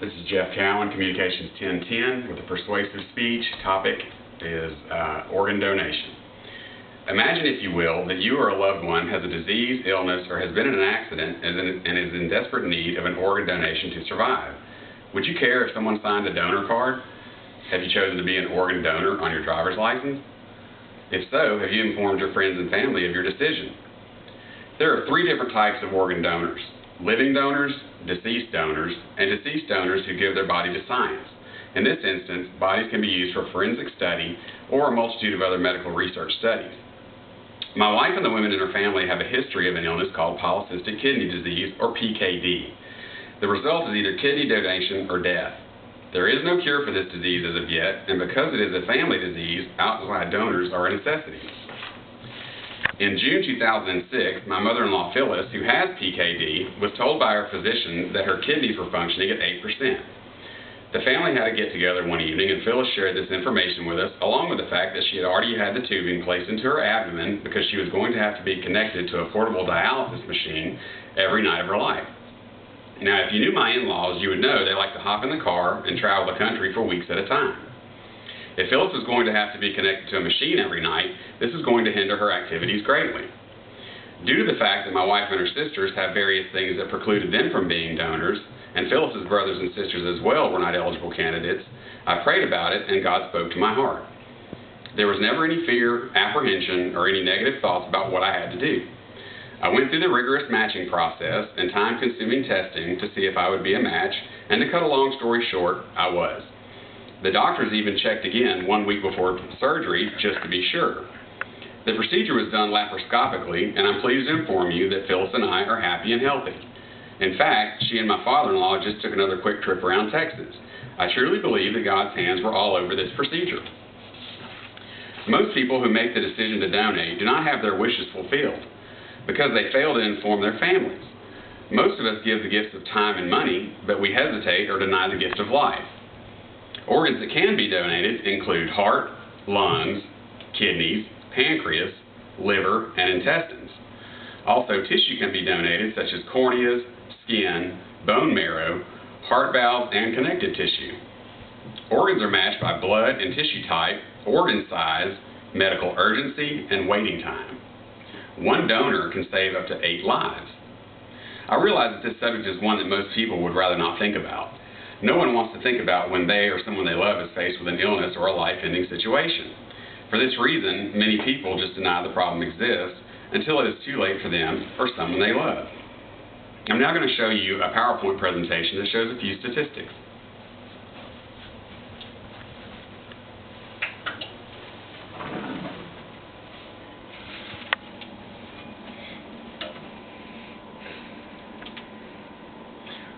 This is Jeff Cowan, Communications 1010 with the Persuasive Speech. Topic is organ donation. Imagine, if you will, that you or a loved one has a disease, illness, or has been in an accident and is in desperate need of an organ donation to survive. Would you care if someone signed a donor card? Have you chosen to be an organ donor on your driver's license? If so, have you informed your friends and family of your decision? There are three different types of organ donors: living donors, deceased donors, and deceased donors who give their body to science. In this instance, bodies can be used for forensic study or a multitude of other medical research studies. My wife and the women in her family have a history of an illness called polycystic kidney disease, or PKD. The result is either kidney donation or death. There is no cure for this disease as of yet, and because it is a family disease, outside donors are a necessity. In June 2006, my mother-in-law Phyllis, who has PKD, was told by her physician that her kidneys were functioning at 8%. The family had a get-together one evening, and Phyllis shared this information with us, along with the fact that she had already had the tubing placed into her abdomen because she was going to have to be connected to a portable dialysis machine every night of her life. Now, if you knew my in-laws, you would know they like to hop in the car and travel the country for weeks at a time. If Phyllis was going to have to be connected to a machine every night, this is going to hinder her activities greatly. Due to the fact that my wife and her sisters have various things that precluded them from being donors, and Phyllis's brothers and sisters as well were not eligible candidates, I prayed about it and God spoke to my heart. There was never any fear, apprehension, or any negative thoughts about what I had to do. I went through the rigorous matching process and time-consuming testing to see if I would be a match, and to cut a long story short, I was. The doctors even checked again 1 week before surgery just to be sure. The procedure was done laparoscopically, and I'm pleased to inform you that Phyllis and I are happy and healthy. In fact, she and my father-in-law just took another quick trip around Texas. I truly believe that God's hands were all over this procedure. Most people who make the decision to donate do not have their wishes fulfilled because they fail to inform their families. Most of us give the gifts of time and money, but we hesitate or deny the gift of life. Organs that can be donated include heart, lungs, kidneys, pancreas, liver, and intestines. Also, tissue can be donated, such as corneas, skin, bone marrow, heart valves, and connective tissue. Organs are matched by blood and tissue type, organ size, medical urgency, and waiting time. One donor can save up to 8 lives. I realize that this subject is one that most people would rather not think about. No one wants to think about when they or someone they love is faced with an illness or a life-ending situation. For this reason, many people just deny the problem exists until it is too late for them or someone they love. I'm now going to show you a PowerPoint presentation that shows a few statistics.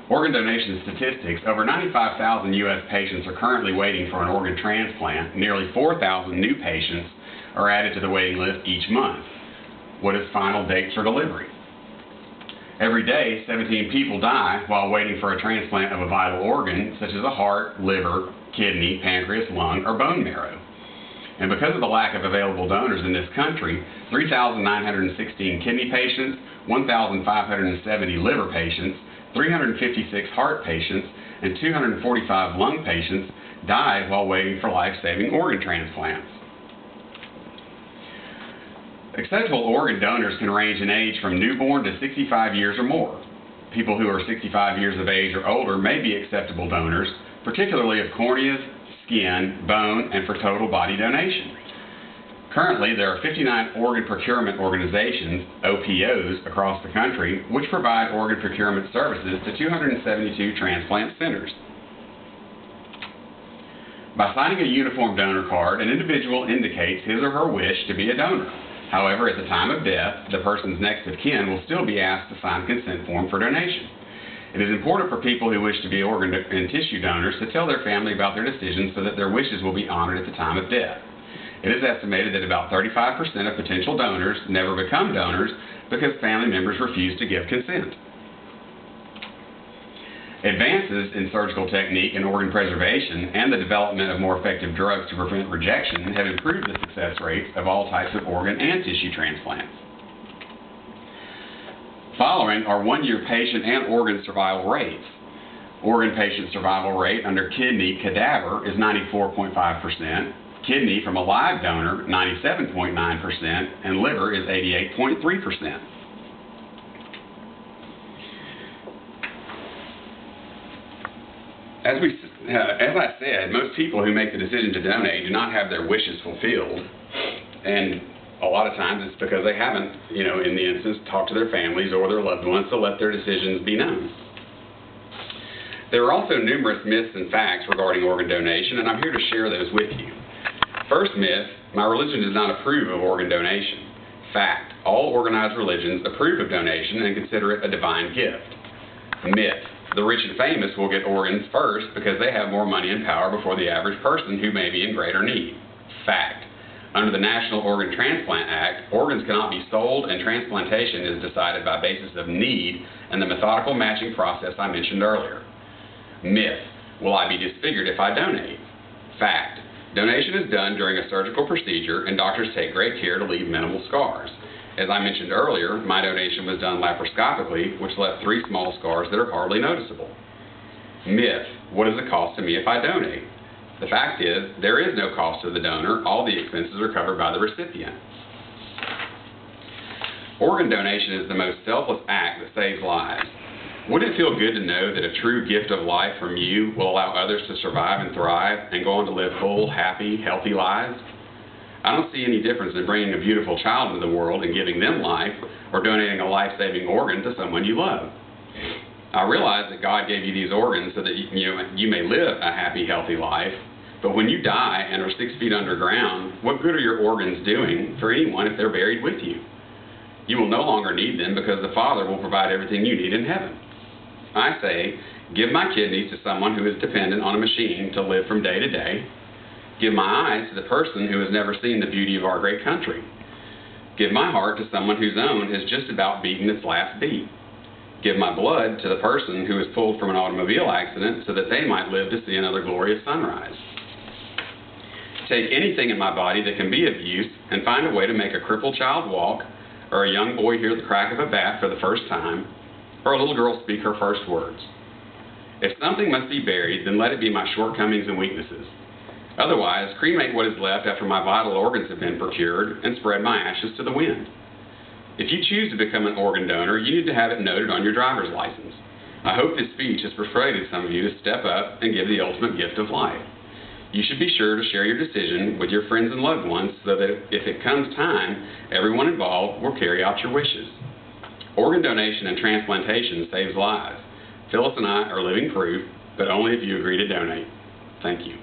Organ donation statistics: over 95,000 U.S. patients are currently waiting for an organ transplant. Nearly 4,000 new patients are added to the waiting list each month. What is final date for delivery? Every day, 17 people die while waiting for a transplant of a vital organ, such as a heart, liver, kidney, pancreas, lung, or bone marrow. And because of the lack of available donors in this country, 3,916 kidney patients, 1,570 liver patients, 356 heart patients, and 245 lung patients died while waiting for life-saving organ transplants. Acceptable organ donors can range in age from newborn to 65 years or more. People who are 65 years of age or older may be acceptable donors, particularly of corneas, skin, bone, and for total body donation. Currently, there are 59 organ procurement organizations, OPOs, across the country, which provide organ procurement services to 272 transplant centers. By signing a uniform donor card, an individual indicates his or her wish to be a donor. However, at the time of death, the person's next of kin will still be asked to sign a consent form for donation. It is important for people who wish to be organ and tissue donors to tell their family about their decision so that their wishes will be honored at the time of death. It is estimated that about 35% of potential donors never become donors because family members refuse to give consent. Advances in surgical technique and organ preservation and the development of more effective drugs to prevent rejection have improved the success rates of all types of organ and tissue transplants. Following are one-year patient and organ survival rates. Organ patient survival rate under kidney cadaver is 94.5%, kidney from a live donor 97.9%, and liver is 88.3%. As I said, most people who make the decision to donate do not have their wishes fulfilled, and a lot of times it's because they haven't, in the instance, talked to their families or their loved ones to let their decisions be known. There are also numerous myths and facts regarding organ donation, and I'm here to share those with you. First myth, my religion does not approve of organ donation. Fact, all organized religions approve of donation and consider it a divine gift. Myth, the rich and famous will get organs first because they have more money and power before the average person who may be in greater need. Fact, under the National Organ Transplant Act, organs cannot be sold and transplantation is decided by basis of need and the methodical matching process I mentioned earlier. Myth, will I be disfigured if I donate? Fact, donation is done during a surgical procedure and doctors take great care to leave minimal scars. As I mentioned earlier, my donation was done laparoscopically, which left 3 small scars that are hardly noticeable. Myth, what is the cost to me if I donate? The fact is, there is no cost to the donor. All the expenses are covered by the recipient. Organ donation is the most selfless act that saves lives. Wouldn't it feel good to know that a true gift of life from you will allow others to survive and thrive and go on to live full, happy, healthy lives? I don't see any difference in bringing a beautiful child into the world and giving them life or donating a life-saving organ to someone you love. I realize that God gave you these organs so that you may live a happy, healthy life, but when you die and are 6 feet underground, what good are your organs doing for anyone if they're buried with you? You will no longer need them because the Father will provide everything you need in heaven. I say, give my kidneys to someone who is dependent on a machine to live from day to day. Give my eyes to the person who has never seen the beauty of our great country. Give my heart to someone whose own has just about beaten its last beat. Give my blood to the person who was pulled from an automobile accident so that they might live to see another glorious sunrise. Take anything in my body that can be of use and find a way to make a crippled child walk, or a young boy hear the crack of a bat for the first time, or a little girl speak her first words. If something must be buried, then let it be my shortcomings and weaknesses. Otherwise, cremate what is left after my vital organs have been procured and spread my ashes to the wind. If you choose to become an organ donor, you need to have it noted on your driver's license. I hope this speech has persuaded some of you to step up and give the ultimate gift of life. You should be sure to share your decision with your friends and loved ones so that if it comes time, everyone involved will carry out your wishes. Organ donation and transplantation saves lives. Phyllis and I are living proof, but only if you agree to donate. Thank you.